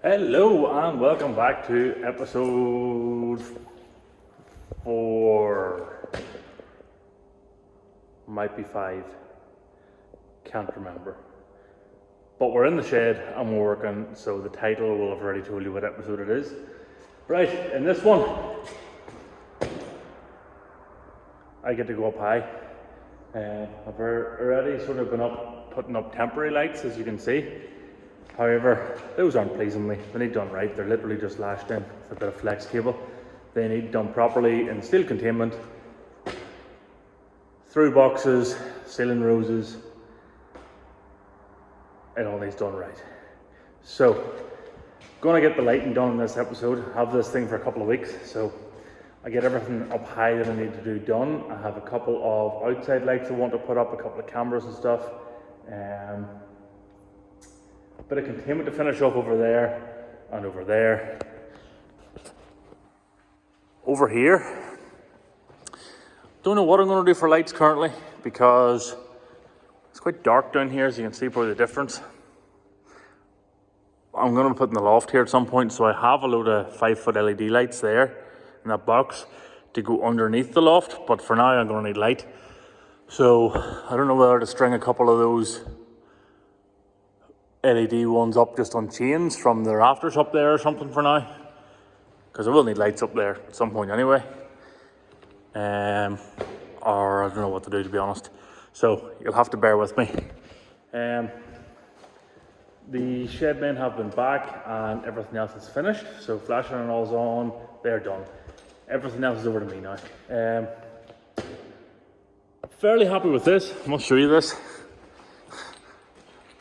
Hello and welcome back to episode 4. Might be 5. Can't remember. But we're in the shed and we're working, so the title will have already told you what episode it is. Right, in this one, I get to go up high. I've already sort of been putting up temporary lights, as you can see. However, those aren't pleasing me. They need done right. They're literally just lashed in with a bit of flex cable. They need done properly in steel containment, through boxes, ceiling roses. It all needs done right. So, going to get the lighting done in this episode. Have this thing for a couple of weeks. So, I get everything up high that I need to do done. I have a couple of outside lights I want to put up, a couple of cameras and stuff. Bit of containment to finish off over there and over there. Over here, don't know what I'm going to do for lights currently because it's quite dark down here, as you can see probably the difference. I'm going to put in the loft here at some point, so I have a load of 5-foot LED lights there in that box to go underneath the loft, but for now I'm going to need light. So I don't know whether to string a couple of those LED ones up just on chains from the rafters up there or something for now, because I will need lights up there at some point anyway, or I don't know what to do, to be honest, so you'll have to bear with me. The shed men have been back and everything else is finished, so flashing and all's on, they're done. Everything else is over to me now. Fairly happy with this. I must show you this.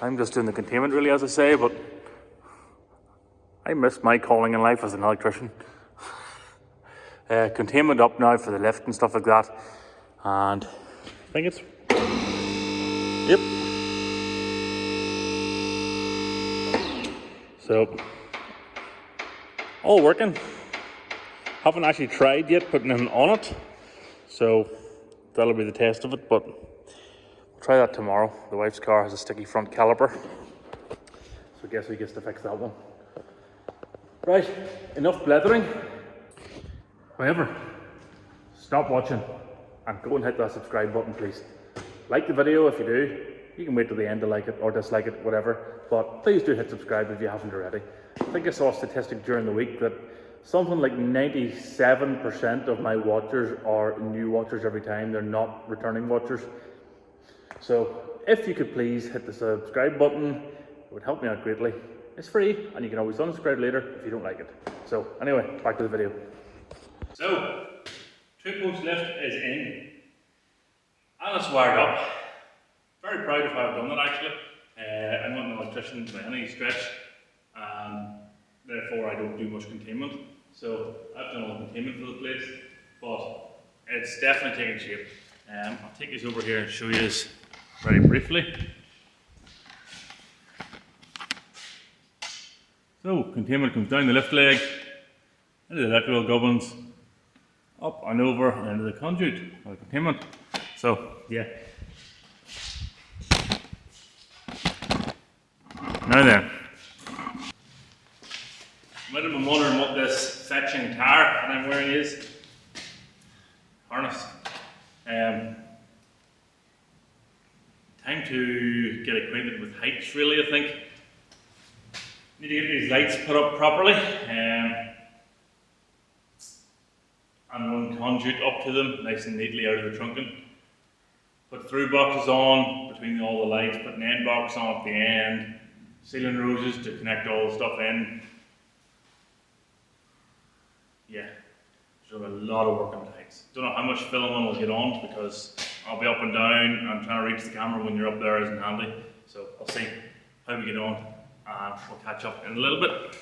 I'm just doing the containment really, as I say, but I miss my calling in life as an electrician. Containment up now for the lift and stuff like that, and I think it's, yep. So, all working. Haven't actually tried yet putting it on it, so that'll be the test of it, but try that tomorrow. The wife's car has a sticky front caliper, so I guess we get to fix that one. Right, enough blethering. However, stop watching and go and hit that subscribe button, please. Like the video if you do. You can wait till the end to like it or dislike it, whatever, but please do hit subscribe if you haven't already. I think I saw a statistic during the week that something like 97% of my watchers are new watchers every time. They're not returning watchers. So if you could please hit the subscribe button, it would help me out greatly. It's free and you can always unsubscribe later if you don't like it. So anyway, back to the video. So, 2-post lift is in and it's wired up. Very proud of how I've done it actually. I'm not an electrician by any stretch and therefore I don't do much containment. So I've done all the containment for the place, but it's definitely taking shape. I'll take you over here and show you this very briefly. So containment comes down the lift leg, into the electrical gubbins, up and over and into the conduit or the containment. So yeah. Now then, might have been wondering what this fetching tire that I'm wearing is. Harness. Time to get acquainted with heights really, I think. Need to get these lights put up properly and run conduit up to them nice and neatly out of the trunking. Put through boxes on between all the lights, put an end box on at the end, ceiling roses to connect all the stuff in. Yeah, there's a lot of work on the heights. Don't know how much filming will get on because I'll be up and down and trying to reach the camera when you're up there isn't handy. So I'll see how we get on and we'll catch up in a little bit.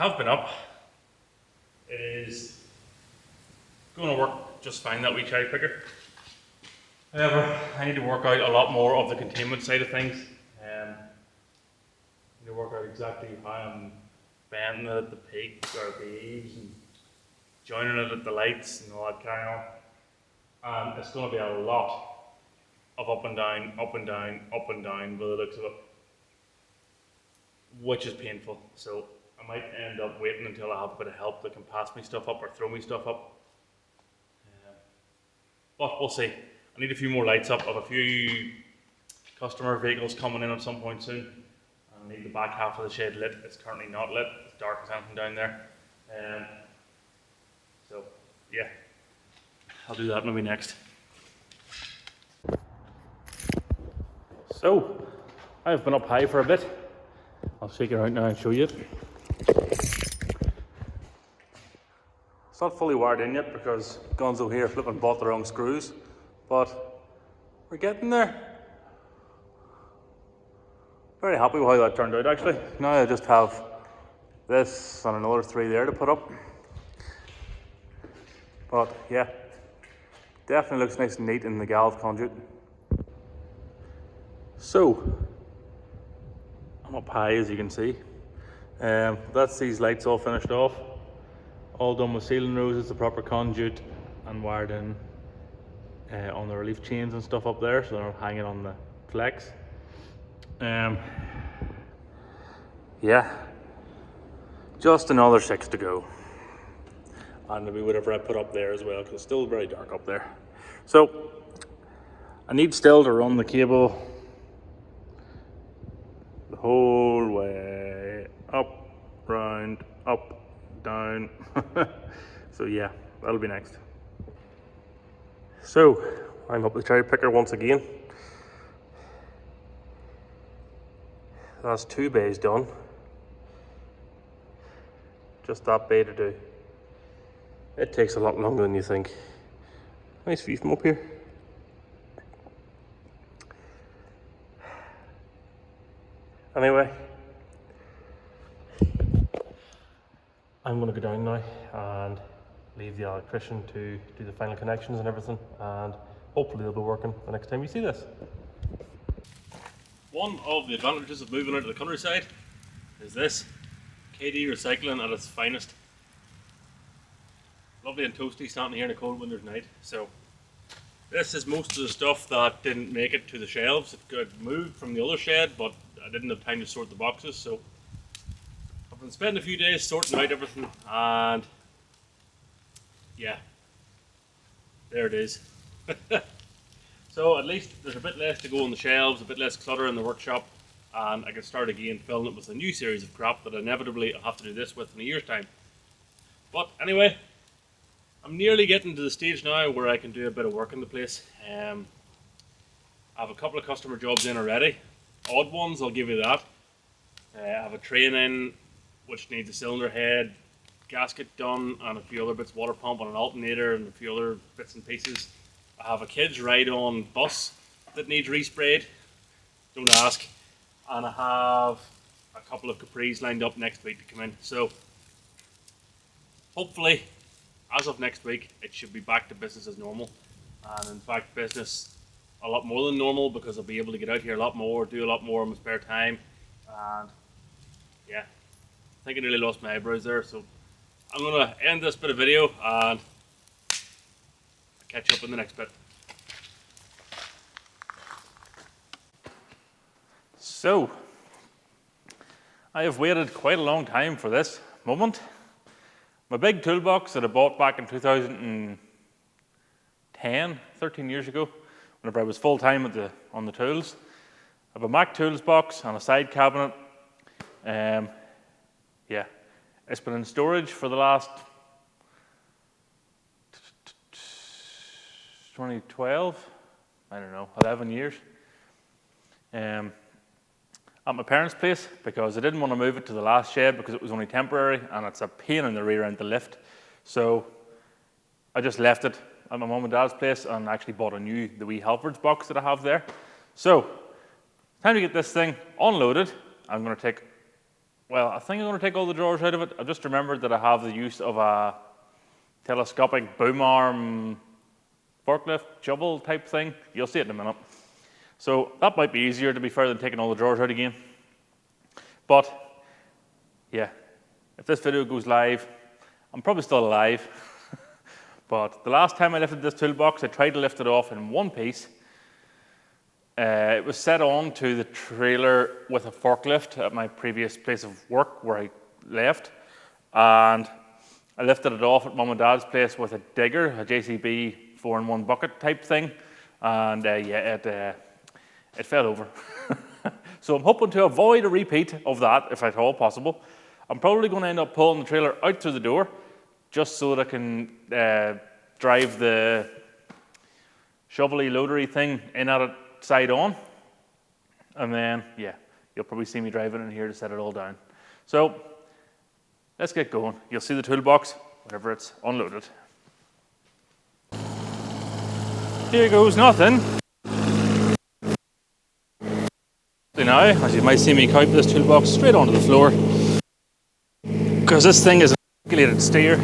have been up. It is going to work just fine, that wee cherry picker. However, I need to work out a lot more of the containment side of things. I need to work out exactly how I'm bending it at the peaks or the eaves and joining it at the lights and all that carry on. And it's going to be a lot of up and down, up and down, up and down by the looks of it, which is painful. So I might end up waiting until I have a bit of help that can pass me stuff up or throw me stuff up. But we'll see. I need a few more lights up. I have a few customer vehicles coming in at some point soon. I need the back half of the shed lit. It's currently not lit. It's dark as anything down there. So yeah, I'll do that maybe next. So I've been up high for a bit. I'll shake it out now and show you it. It's not fully wired in yet because Gonzo here flipping bought the wrong screws, but we're getting there. Very happy with how that turned out actually. Now I just have this and another 3 there to put up. But yeah, definitely looks nice and neat in the galv conduit. So, I'm up high as you can see. That's these lights all finished off. All done with ceiling roses, the proper conduit, and wired in on the relief chains and stuff up there, so they're hanging on the flex. Yeah, just another 6 to go. And maybe whatever I put up there as well, because it's still very dark up there. So, I need still to run the cable the whole way up, round, up, down. So yeah, that'll be next. So I'm up the cherry picker once again. That's 2 bays done. Just that bay to do. It takes a lot longer than you think. Nice view from up here. Anyway, I'm going to go down now and leave the electrician to do the final connections and everything, and hopefully they'll be working the next time you see this. One of the advantages of moving out to the countryside is this, KD recycling at its finest. Lovely and toasty standing here in a cold winter's night. So this is most of the stuff that didn't make it to the shelves. It got moved from the other shed, but I didn't have time to sort the boxes, so I've been spending a few days sorting out everything, and yeah, there it is. So at least there's a bit less to go on the shelves, a bit less clutter in the workshop, and I can start again filling it with a new series of crap that inevitably I'll have to do this with in a year's time. But anyway, I'm nearly getting to the stage now where I can do a bit of work in the place. I have a couple of customer jobs in already. Odd ones, I'll give you that. I have a train in which needs a cylinder head, gasket done, and a few other bits, water pump and an alternator and a few other bits and pieces. I have a kids ride on bus that needs resprayed, don't ask. And I have a couple of Capris lined up next week to come in. So hopefully, as of next week, it should be back to business as normal. And in fact, business a lot more than normal, because I'll be able to get out here a lot more, do a lot more in my spare time. And yeah, I think I nearly lost my eyebrows there. So I'm going to end this bit of video and I'll catch you up in the next bit. So, I have waited quite a long time for this moment. My big toolbox that I bought back in 2010, 13 years ago, whenever I was full-time on the tools. I have a Mac tools box and a side cabinet. Yeah, it's been in storage for the last 2012, I don't know, 11 years. At my parents' place, because I didn't want to move it to the last shed because it was only temporary and it's a pain in the rear end to lift. So I just left it at my mum and dad's place and actually bought the wee Halfords box that I have there. So, time to get this thing unloaded. I'm going to take Well, I think I'm going to take all the drawers out of it. I've just remembered that I have the use of a telescopic boom arm forklift shovel type thing. You'll see it in a minute. So that might be easier, to be fair, than taking all the drawers out again. But yeah, if this video goes live, I'm probably still alive. But the last time I lifted this toolbox, I tried to lift it off in one piece. It was set on to the trailer with a forklift at my previous place of work where I left. And I lifted it off at Mum and Dad's place with a digger, a JCB 4-in-1 bucket type thing. And yeah, it fell over. So I'm hoping to avoid a repeat of that, if at all possible. I'm probably going to end up pulling the trailer out through the door, just so that I can drive the shovelly loadery thing in at it side on. And then, yeah, you'll probably see me driving in here to set it all down. So let's get going. You'll see the toolbox whenever it's unloaded. Here goes nothing. Now, as you might see me count this toolbox straight onto the floor, because this thing is an articulated steer.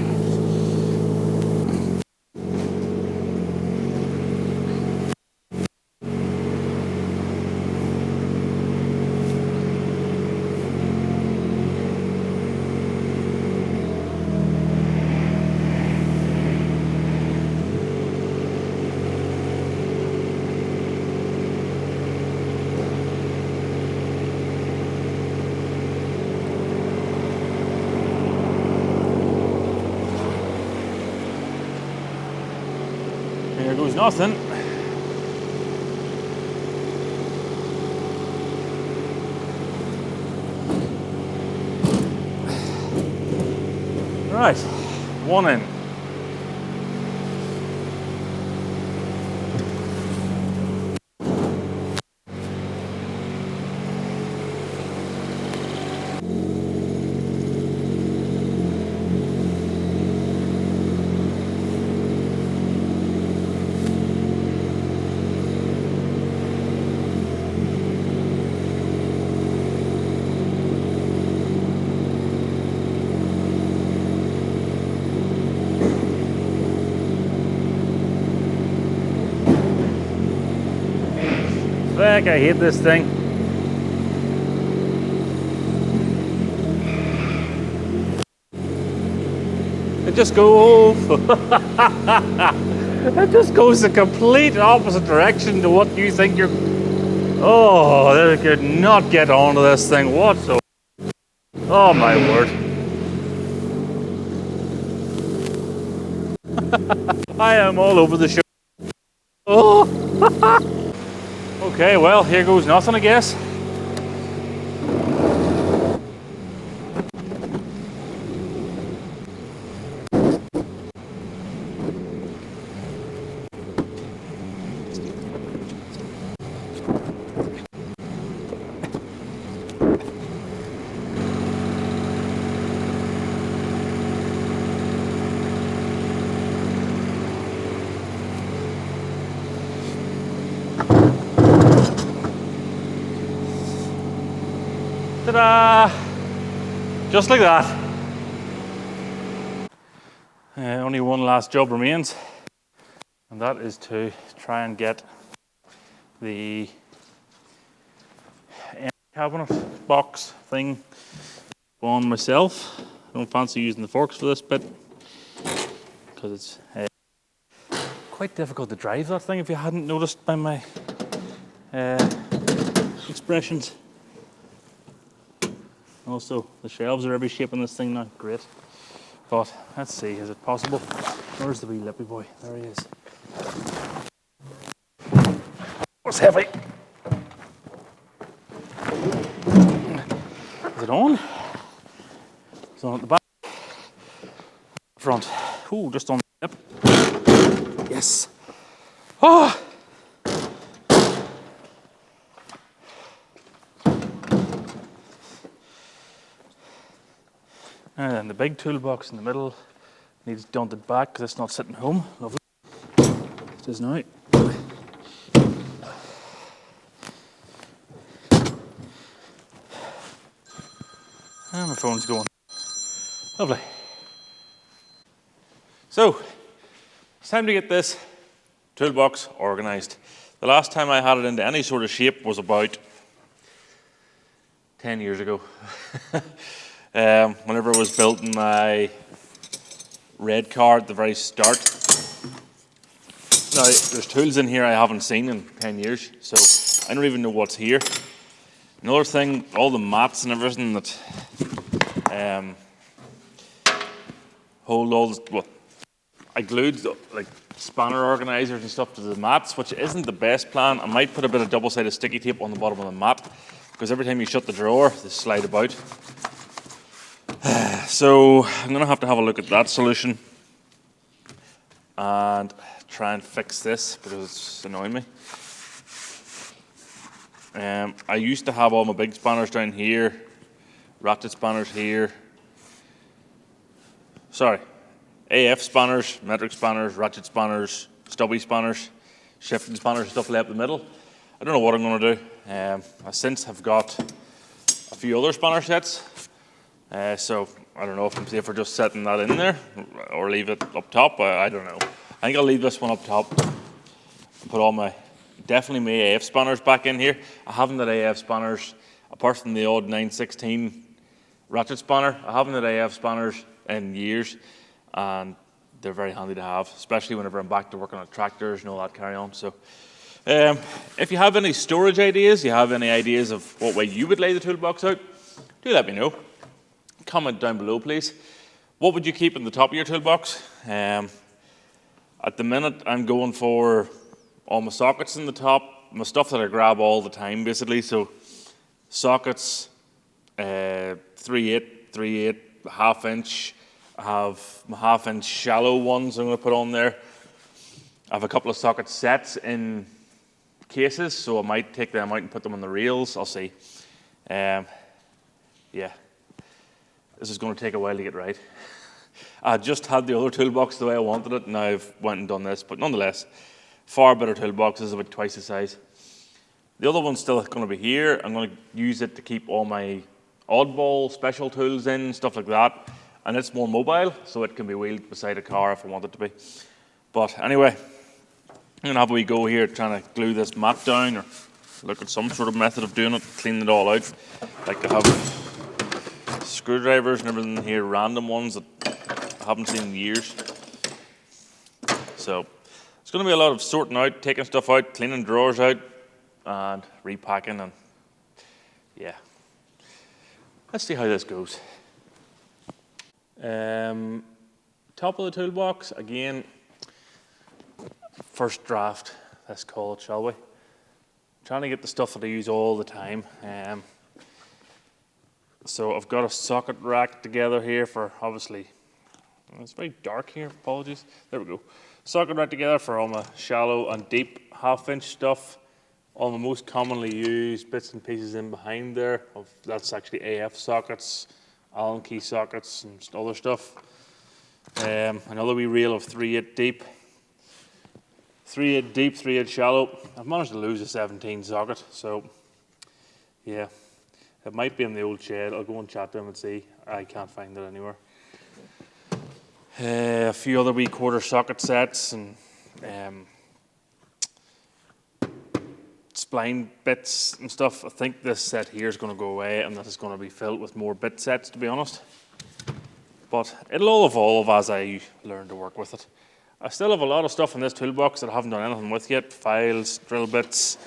There goes nothing. Right, one in. Fuck, I hate this thing. It just goes. It just goes the complete opposite direction to what you think you're. Oh, they could not get onto this thing whatsoever. Oh my word. I am all over the show. Oh. Okay, well, here goes nothing, I guess. Ta-da! Just like that. Only one last job remains, and that is to try and get the cabinet box thing on myself. I don't fancy using the forks for this bit because it's quite difficult to drive that thing if you hadn't noticed by my expressions. Also, the shelves are every shape in this thing now. Great. But let's see, is it possible? Where's the wee lippy boy? There he is. It's heavy. Is it on? It's on at the back. Front. Ooh, just on the lip. Yes. Oh! And then the big toolbox in the middle needs dunted back because it's not sitting home. Lovely. It is now. phone's going. Lovely. So, it's time to get this toolbox organised. The last time I had it into any sort of shape was about 10 years ago. Whenever it was building my red car at the very start. Now, there's tools in here I haven't seen in 10 years, so I don't even know what's here. Another thing, all the mats and everything that hold all this, well, I glued like spanner organisers and stuff to the mats, which isn't the best plan. I might put a bit of double-sided sticky tape on the bottom of the mat, because every time you shut the drawer, they slide about. So I'm going to have a look at that solution and try and fix this because it's annoying me. I used to have all my big spanners down here, ratchet spanners here. Sorry, AF spanners, metric spanners, ratchet spanners, stubby spanners, shifting spanners and stuff lay up the middle. I don't know what I'm going to do. I since have got a few other spanner sets, so I don't know if I'm safer just setting that in there or leave it up top. I don't know. I think I'll leave this one up top. Put all my, definitely my AF spanners back in here. I haven't had AF spanners, apart from the odd 916 ratchet spanner. I haven't had AF spanners in years, and they're very handy to have, especially whenever I'm back to working on tractors and all that carry on. So if you have any storage ideas, you have any ideas of what way you would lay the toolbox out, do let me know. Comment down below, please. What would you keep in the top of your toolbox? At the minute, I'm going for all my sockets in the top, my stuff that I grab all the time, basically. So sockets, 3/8, 3/8, half-inch. I have my half-inch shallow ones I'm going to put on there. I have a couple of socket sets in cases, so I might take them out and put them on the rails. I'll see. Yeah. This is going to take a while to get right. I just had the other toolbox the way I wanted it, and now I've went and done this. But nonetheless, far better toolbox. This is about twice the size. The other one's still going to be here. I'm going to use it to keep all my oddball special tools in, stuff like that. And it's more mobile, so it can be wheeled beside a car if I want it to be. But anyway, I'm going to have a wee go here trying to glue this mat down or look at some sort of method of doing it, cleaning it all out. Like to have screwdrivers and everything here, random ones that I haven't seen in years. So it's going to be a lot of sorting out, taking stuff out, cleaning drawers out, and repacking, and yeah. Let's see how this goes. Top of the toolbox, again, first draft, let's call it, shall we? Trying to get the stuff that I use all the time. So I've got a socket rack together here for, obviously, it's very dark here, apologies. There we go. Socket rack together for all my shallow and deep half-inch stuff. All the most commonly used bits and pieces in behind there. That's actually AF sockets, Allen key sockets and other stuff. Another wee reel of 3/8 deep. 3/8 deep, 3/8 shallow. I've managed to lose a 17 socket, so yeah. It might be in the old shed. I'll go and chat to him and see. I can't find it anywhere. A few other wee quarter socket sets and spline bits and stuff. I think this set here is going to go away, and this is going to be filled with more bit sets, to be honest. But it'll all evolve as I learn to work with it. I still have a lot of stuff in this toolbox that I haven't done anything with yet. Files, drill bits,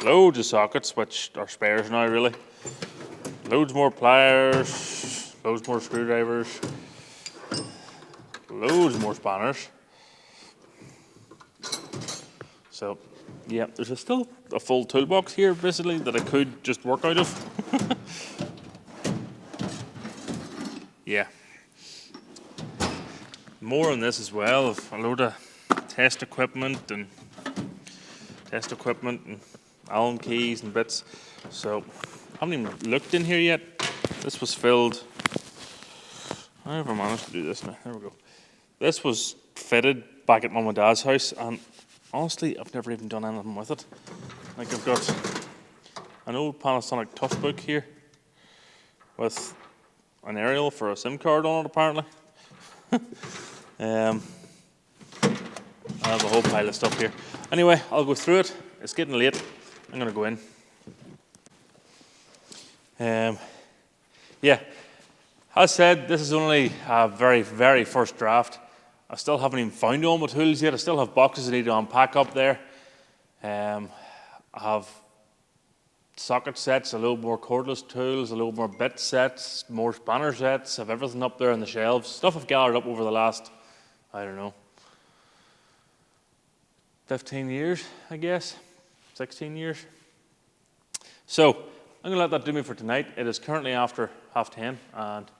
loads of sockets, which are spares now, really. Loads more pliers, loads more screwdrivers, loads more spanners. So, yeah, there's still a full toolbox here, basically, that I could just work out of. Yeah. More on this as well, of a load of test equipment and Allen keys and bits. So I haven't even looked in here yet. This was filled. I never managed to do this now. There we go. This was fitted back at Mum and Dad's house, and honestly, I've never even done anything with it. Like, I've got an old Panasonic Toughbook here. with an aerial for a SIM card on it, apparently. I have a whole pile of stuff here. Anyway, I'll go through it. It's getting late. I'm going to go in. Yeah, as said, this is only a very, very first draft. I still haven't even found all my tools yet. I still have boxes I need to unpack up there. I have socket sets, a little more cordless tools, a little more bit sets, more spanner sets. I have everything up there on the shelves. Stuff I've gathered up over the last, I don't know, 15 years, I guess, 16 years. So I'm going to let that do me for tonight. It is currently after 10:30, and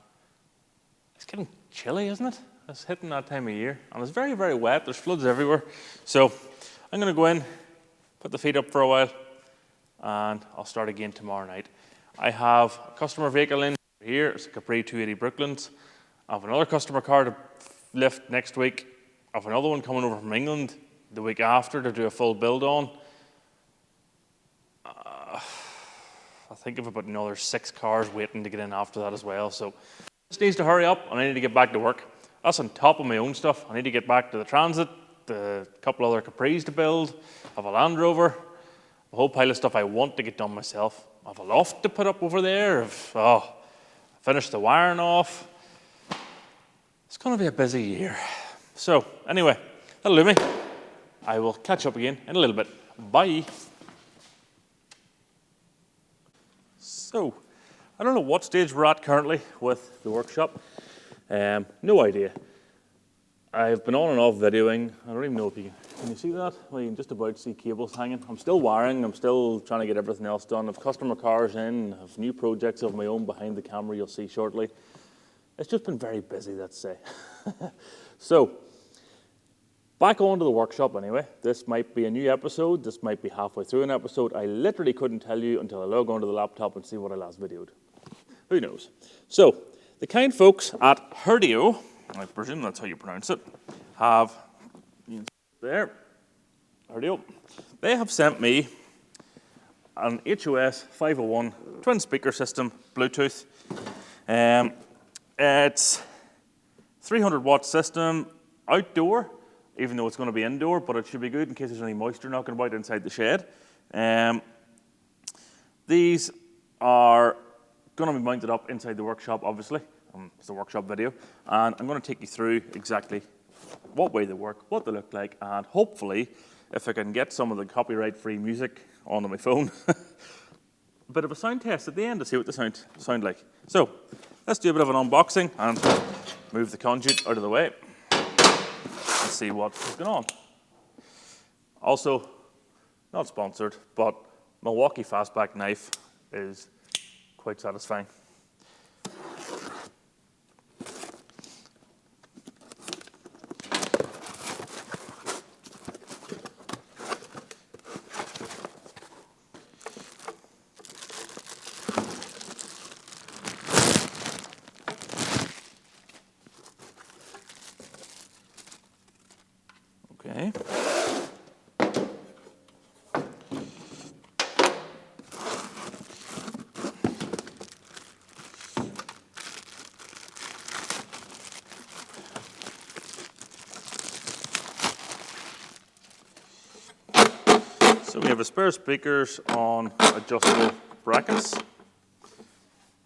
it's getting chilly, isn't it? It's hitting that time of year, and it's very, very wet. There's floods everywhere. So I'm going to go in, put the feet up for a while, and I'll start again tomorrow night. I have a customer vehicle in here. It's a Capri 280 Brooklands. I have another customer car to lift next week. I have another one coming over from England the week after to do a full build on. I think of about another 6 cars waiting to get in after that as well. So this needs to hurry up, and I need to get back to work. That's on top of my own stuff. I need to get back to the Transit, the couple other Capris to build. I have a Land Rover, a whole pile of stuff I want to get done myself. I have a loft to put up over there. I finished the wiring off. It's going to be a busy year. So anyway, that'll do me. I will catch up again in a little bit. Bye. So, I don't know what stage we're at currently with the workshop. No idea. I've been on and off videoing. I don't even know if you can you see that? Well, you can just about see cables hanging. I'm still wiring. I'm still trying to get everything else done. I've customer cars in. I have new projects of my own behind the camera you'll see shortly. It's just been very busy, let's say. So, back onto the workshop anyway. This might be a new episode. This might be halfway through an episode. I literally couldn't tell you until I log onto the laptop and see what I last videoed. Who knows? So, the kind folks at Herdio, I presume that's how you pronounce it, have, there, Herdio, they have sent me an HOS 501 twin speaker system, Bluetooth. It's 300 watt system, outdoor, even though it's going to be indoor, but it should be good in case there's any moisture knocking about inside the shed. These are going to be mounted up inside the workshop, obviously. It's a workshop video. And I'm going to take you through exactly what way they work, what they look like, and hopefully, if I can get some of the copyright-free music onto my phone, a bit of a sound test at the end to see what they sound like. So, let's do a bit of an unboxing and move the conduit out of the way. Let's see what's going on. Also, not sponsored, but Milwaukee Fastback knife is quite satisfying. Okay. So we have a spare speakers on adjustable brackets.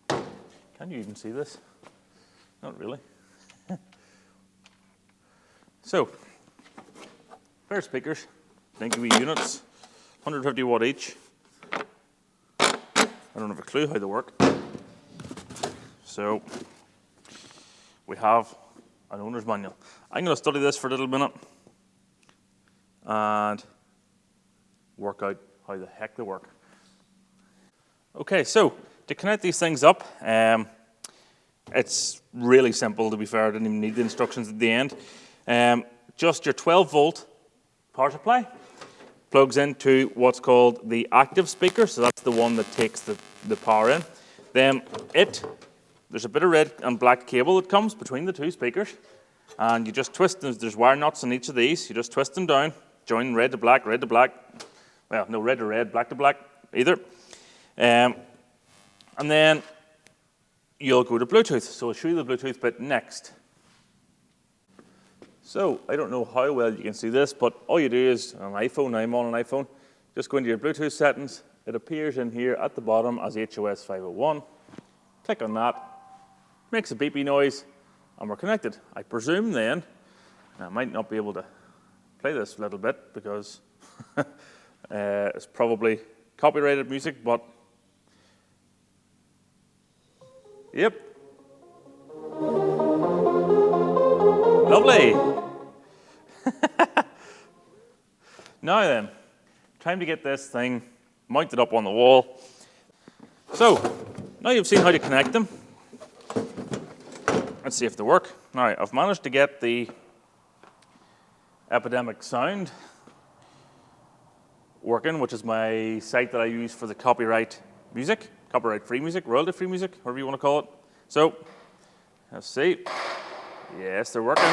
Can you even see this? Not really. So, spare speakers, 90 wee units, 150 watt each. I don't have a clue how they work. So, we have an owner's manual. I'm going to study this for a little minute and work out how the heck they work. Okay, so to connect these things up, it's really simple, to be fair. I didn't even need the instructions at the end. Just your 12 volt power supply plugs into what's called the active speaker, so that's the one that takes the power in. Then there's a bit of red and black cable that comes between the two speakers, and you just twist them. There's wire nuts on each of these. You just twist them down, join red to black, well, no, red to red, black to black, either. And then you'll go to Bluetooth. So I'll show you the Bluetooth bit next. So I don't know how well you can see this, but all you do is on an iPhone, I'm on an iPhone, just go into your Bluetooth settings. It appears in here at the bottom as HOS 501. Click on that, makes a beepy noise, and we're connected. I presume then, I might not be able to play this a little bit because it's probably copyrighted music, but yep. Lovely. Now then, time to get this thing mounted up on the wall. So, now you've seen how to connect them. Let's see if they work. Now, I've managed to get the Epidemic Sound working, which is my site that I use for the copyright music, copyright-free music, royalty-free music, whatever you want to call it. So, let's see. Yes, they're working.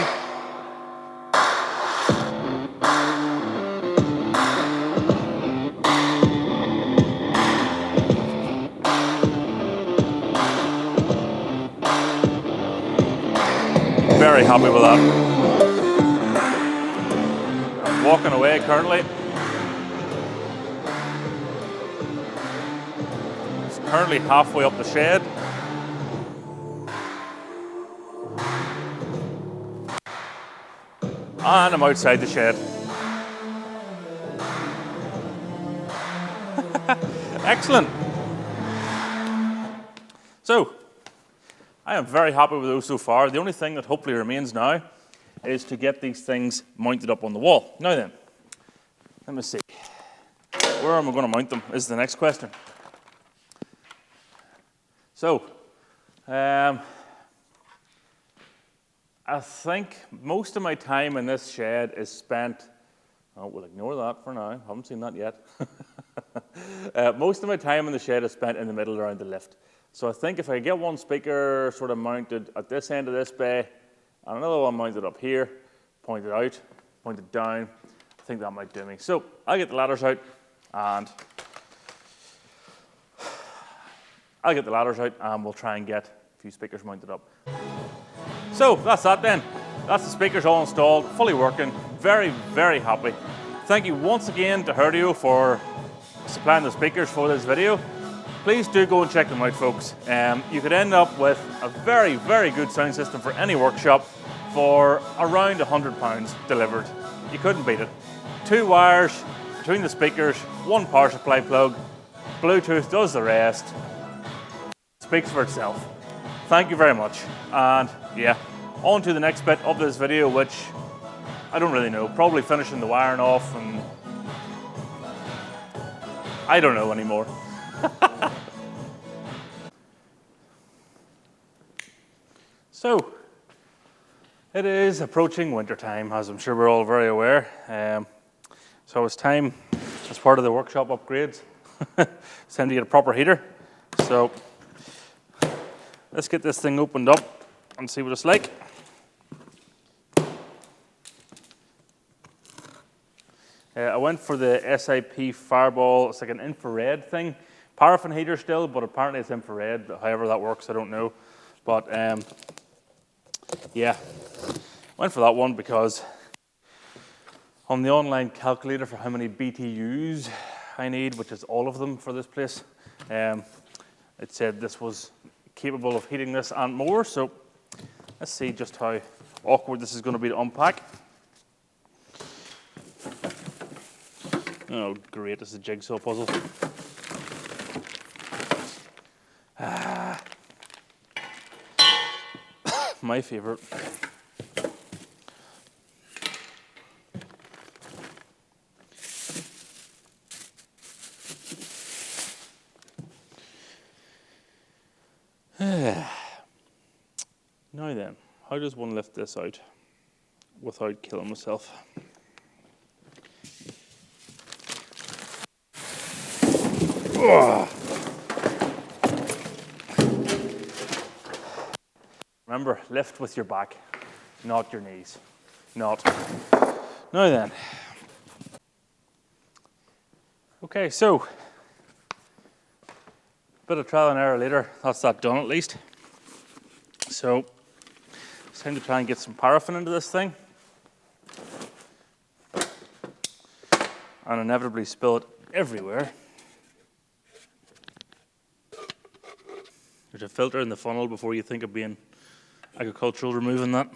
Very happy with that. I'm walking away currently. It's currently halfway up the shed. And I'm outside the shed. Excellent. So, I am very happy with those so far. The only thing that hopefully remains now is to get these things mounted up on the wall. Now then, let me see. Where am I going to mount them is the next question. So, I think most of my time in this shed is spent, oh, we'll ignore that for now, haven't seen that yet. Most of my time in the shed is spent in the middle around the lift. So I think if I get one speaker sort of mounted at this end of this bay, and another one mounted up here, pointed out, pointed down, I think that might do me. So I'll get the ladders out, and we'll try and get a few speakers mounted up. So that's that then. That's the speakers all installed, fully working, very, very happy. Thank you once again to Herdio for supplying the speakers for this video. Please do go and check them out, folks. You could end up with a very, very good sound system for any workshop for around £100 delivered. You couldn't beat it. 2 wires between the speakers, 1 power supply plug, Bluetooth does the rest. Speaks for itself. Thank you very much. And yeah, on to the next bit of this video, which I don't really know. Probably finishing the wiring off, and I don't know anymore. So, it is approaching winter time, as I'm sure we're all very aware. So it's time, as part of the workshop upgrades, it's time to get a proper heater. So, let's get this thing opened up and see what it's like. I went for the SIP Fireball. It's like an infrared thing. Paraffin heater still, but apparently it's infrared. However that works, I don't know. But yeah, went for that one because on the online calculator for how many BTUs I need, which is all of them for this place, it said this was capable of heating this and more. So let's see just how awkward this is going to be to unpack. Oh, great, this is a jigsaw puzzle. My favorite. Now then, how does one lift this out without killing myself? Remember, lift with your back, not your knees. Not. Now then. Okay, so, bit of trial and error later. That's that done at least. So it's time to try and get some paraffin into this thing. And inevitably spill it everywhere. There's a filter in the funnel before you think of being agricultural removing that.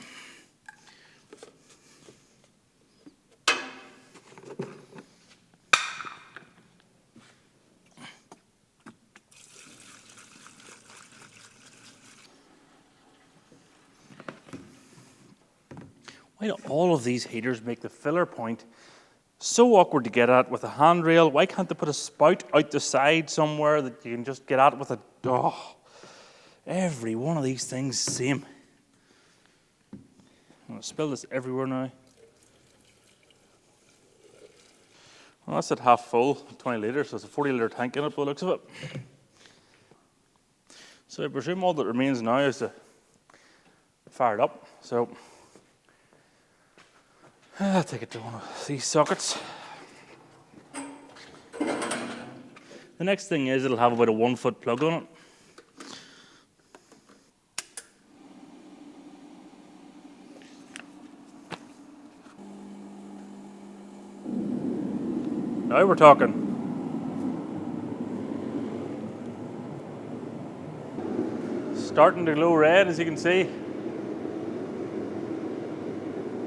Why do all of these heaters make the filler point so awkward to get at with a handrail? Why can't they put a spout out the side somewhere that you can just get at with a... Oh, every one of these things same. I'm going to spill this everywhere now. Well, that's at half full, 20 litres, so it's a 40-litre tank in it by the looks of it. So I presume all that remains now is to fire it up. So I'll take it to one of these sockets. The next thing is it'll have about a 1 foot plug on it. Now we're talking. Starting to glow red, as you can see.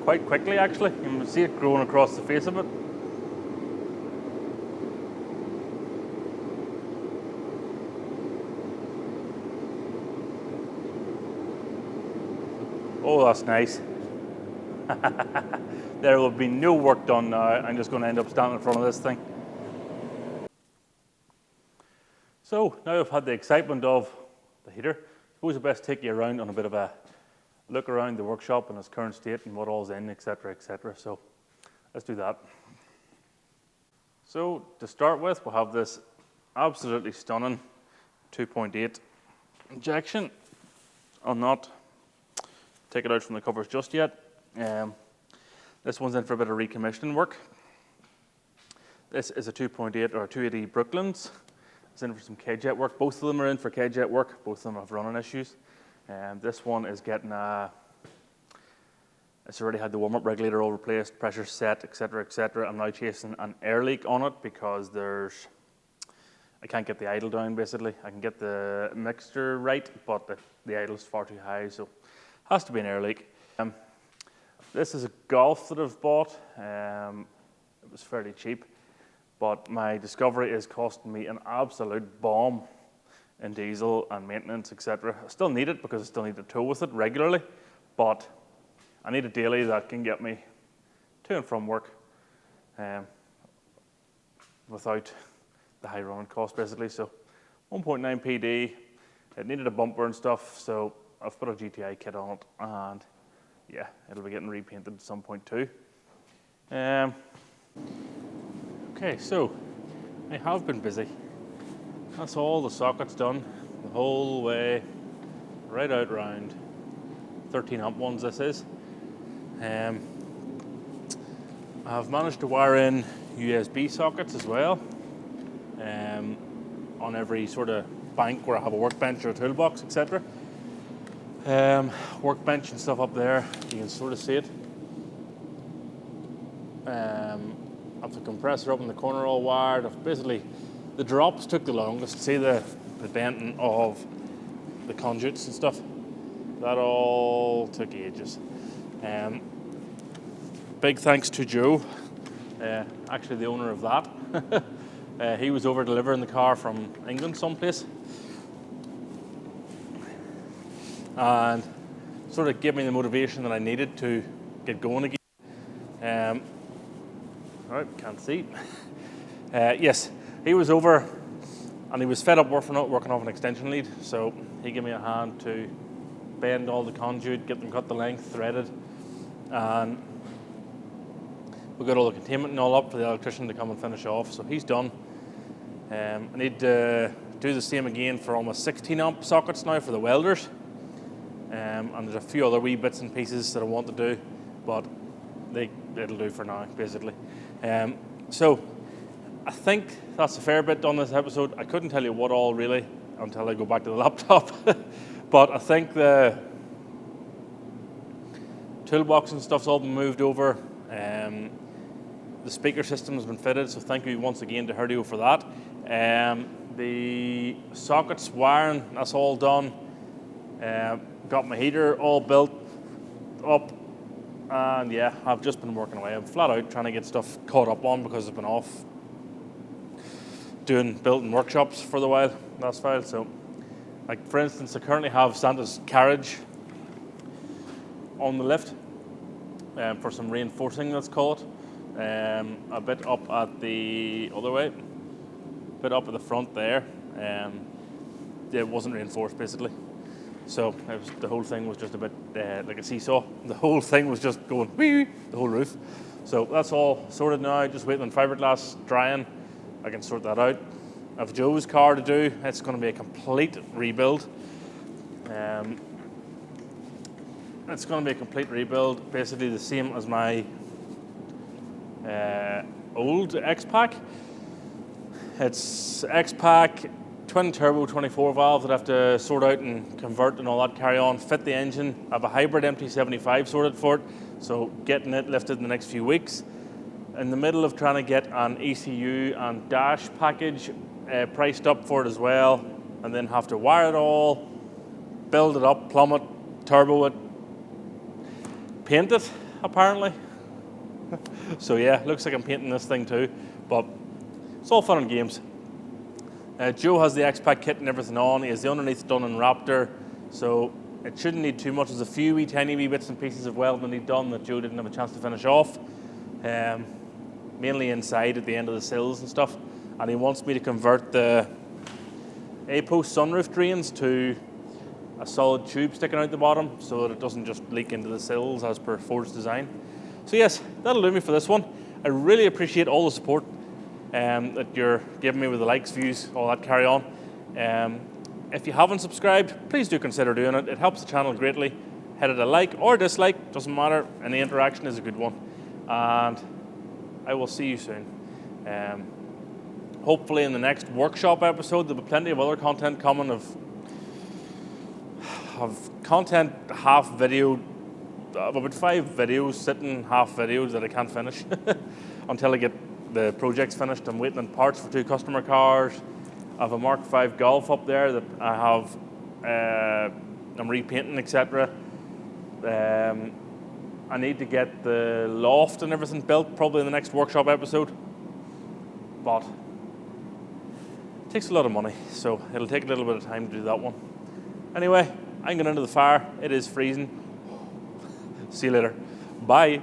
Quite quickly, actually. You can see it growing across the face of it. Oh, that's nice. There will be no work done now. I'm just going to end up standing in front of this thing. So, now I've had the excitement of the heater, I suppose I best take you around on a bit of a look around the workshop in its current state and what all's in, etc., etc. So, let's do that. So, to start with, we'll have this absolutely stunning 2.8 injection. I'll not take it out from the covers just yet. This one's in for a bit of recommissioning work. This is a 2.8 or a 280 Brooklands. It's in for some K-Jet work. Both of them are in for K-Jet work. Both of them have running issues. This one is getting it's already had the warm-up regulator all replaced, pressure set, etc., etc. I'm now chasing an air leak on it because I can't get the idle down, basically. I can get the mixture right, but the idle's far too high, so it has to be an air leak. This is a Golf that I've bought. It was fairly cheap, but my discovery is costing me an absolute bomb in diesel and maintenance, etc. I still need it because I still need to tow with it regularly, but I need a daily that can get me to and from work without the high running cost, basically. So 1.9 PD, it needed a bumper and stuff, so I've put a GTI kit on it, and yeah, it'll be getting repainted at some point too. Okay, so I have been busy. That's all the sockets done, the whole way, right out round. 13 amp ones this is. I've managed to wire in USB sockets as well, on every sort of bank where I have a workbench or a toolbox, etc. Workbench and stuff up there, you can sort of see it. I've the compressor up in the corner all wired. Basically, the drops took the longest. See the denting of the conduits and stuff? That all took ages. Big thanks to Joe, actually the owner of that. He was over delivering the car from England someplace, and sort of gave me the motivation that I needed to get going again. Right, can't see. Yes, he was over and he was fed up working off an extension lead, so he gave me a hand to bend all the conduit, get them cut the length, threaded, and we got all the containment and all up for the electrician to come and finish off, so he's done. I need to do the same again for almost 16 amp sockets now for the welders, and there's a few other wee bits and pieces that I want to do, but it'll do for now, basically. So I think that's a fair bit on this episode. I couldn't tell you what all really until I go back to the laptop, but I think the toolbox and stuff's all been moved over. The speaker system has been fitted, so thank you once again to Herdio for that. The sockets, wiring, that's all done. Got my heater all built up, and yeah, I've just been working away. I'm flat out trying to get stuff caught up on because I've been off building workshops for the last while. So, like for instance, I currently have Santa's carriage on the lift for some reinforcing, let's call it. A bit up at the other way, a bit up at the front there. It wasn't reinforced basically, so the whole thing was just a bit like a seesaw. The whole thing was just going wee, the whole roof. So that's all sorted now. Just waiting on fiberglass drying. I can sort that out. I have Joe's car to do. It's going to be a complete rebuild. It's going to be a complete rebuild, basically the same as my old X-Pack. It's X-Pack, twin turbo 24 valves that I have to sort out and convert and all that, carry on, fit the engine. I have a hybrid MT75 sorted for it, so getting it lifted in the next few weeks. In the middle of trying to get an ECU and dash package priced up for it as well, and then have to wire it all, build it up, plumb it, turbo it, paint it apparently. So yeah, looks like I'm painting this thing too, but it's all fun and games. Joe has the X-Pack kit and everything on. He has the underneath done in Raptor, so it shouldn't need too much. There's a few tiny bits and pieces of welding that need done that Joe didn't have a chance to finish off. Mainly inside at the end of the sills and stuff. And he wants me to convert the A-post sunroof drains to a solid tube sticking out the bottom so that it doesn't just leak into the sills as per Ford's design. So yes, that'll do me for this one. I really appreciate all the support that you're giving me with the likes, views, all that carry on. If you haven't subscribed, please do consider doing it. It helps the channel greatly. Hit it a like or dislike, doesn't matter. Any interaction is a good one. And I will see you soon. Hopefully in the next workshop episode, there'll be plenty of other content coming of content half video, about 5 videos, sitting half videos that I can't finish until I get the projects finished. I'm waiting on parts for 2 customer cars. I have a Mark V Golf up there that I have, I'm repainting, etc. I need to get the loft and everything built probably in the next workshop episode, but it takes a lot of money, so it'll take a little bit of time to do that one. Anyway, I'm going into the fire. It is freezing. See you later. Bye.